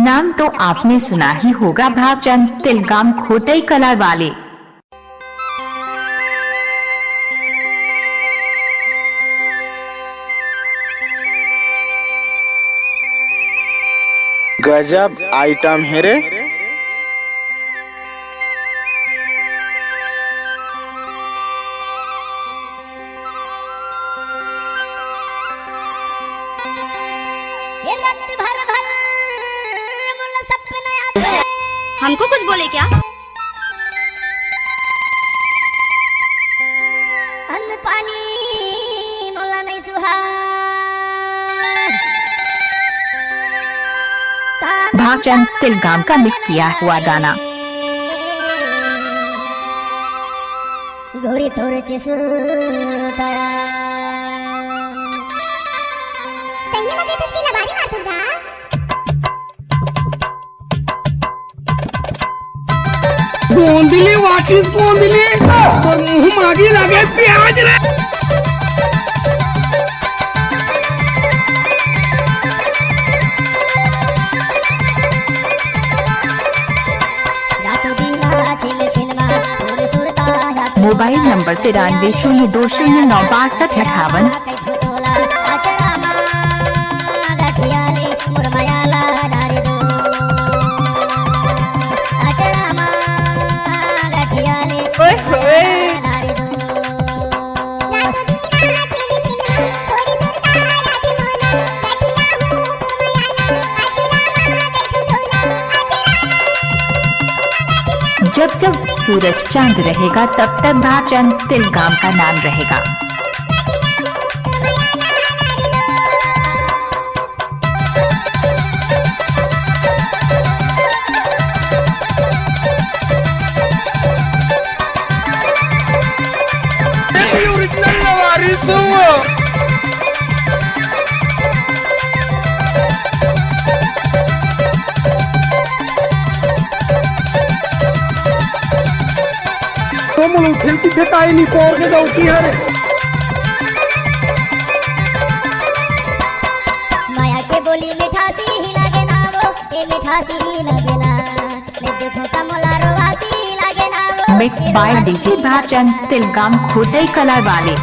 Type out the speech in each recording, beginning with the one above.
नाम तो आपने सुना ही होगा, भागचंद तिलगाम खोटई कला वाले। गजब आइटम है रे। हमको कुछ बोले क्या? अन्न पानी मोला नहीं सुहा। भागचंद तिलगाम का मिक्स किया हुआ गाना। गोरी थोड़े सुरताया सही मध्ये तुझी लबारी मारतोस का? गोंदिली वाटिस गोंदिली तो मुंह मागी लगे प्याज रे। Mobile number 9302096258। जब जब सूरज चांद रहेगा तब तक भागचंद तिलगाम का नाम रहेगा। ओरिजिनल लवारिस मुलुक खेलती थे ताई नी पोर के दौकी हरे। माया के बोली मिठासी ही लागे ना वो, ये मिठासी ही लागे ना, मैं देखूं तो मोला रोवासी लागे ना वो। मिक्स बाय डीजे भागचंद तिलगाम खोटई कला वाले।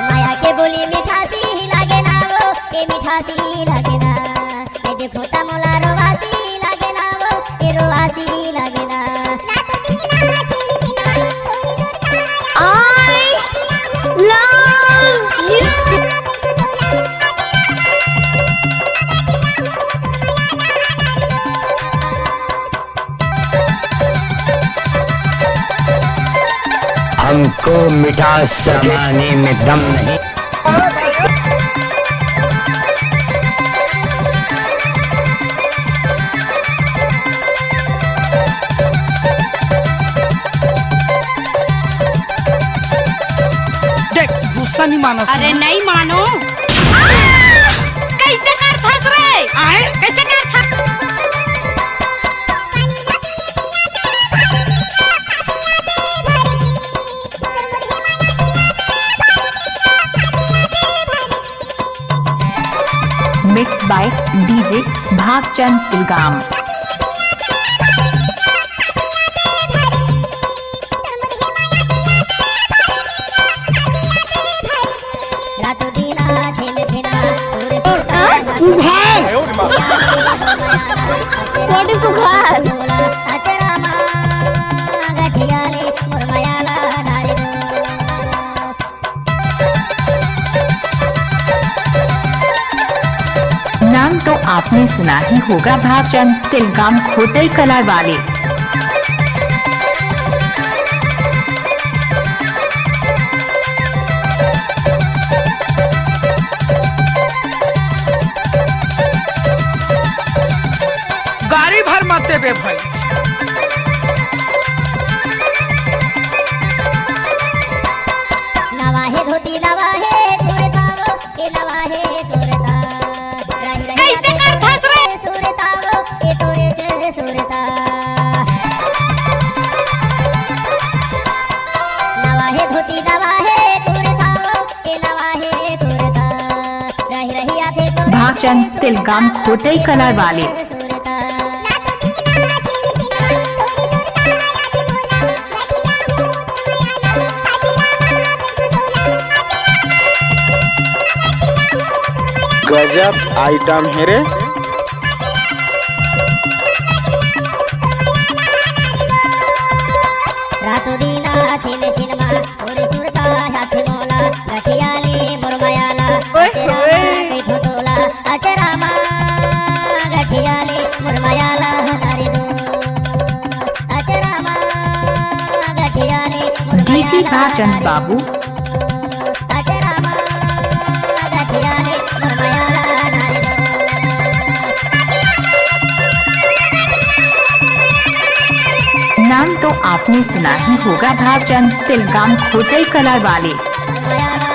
माया के बोली मिठासी ही लागे ना वो, ये मिठासी ही लागे ना, मैं देखूं तो मोला रोवासी लागे ना वो, ये रोवासी लागे ना। हमको मिठास समाने में दम नहीं। देख गुस्सा नहीं मानो। अरे नहीं मानो। कैसे कर फंस रे? आए कैसे कर था? Mix by DJ Bhagchand Tilgam. What is Sukhad? नाम तो आपने सुना ही होगा, भागचंद तिलगाम खोटई कला वाले। गाड़ी भर मत बे भाई। नवाहे धोती नवाहे तोरता वो, ये नवाहे तोरता। कैसे कर फंस रे? सुरता वो, ये तोरे छे सुरता। नवाहे धोती नवाहे तोरता वो, ये नवाहे तोरता। रही रही आते तो भावचंद तिलगाम खोटई कला वाले। गजब आइटम है रे। रातो दीना छिन छिन मा ओरे सुरता हाथ मोला गठियाली मुरमयाला अचरामा कई छोटोला अचरामा गठियाली मुरमयाला हनारे दो अचरामा गठियाली डीजी भावचंद बाबू। अचरामा गठियाली मुरमयाला हनारे दो। नाम तो आपने सुना ही होगा भावचंद तिलगाम खोटई कला वाले। मुरमयाला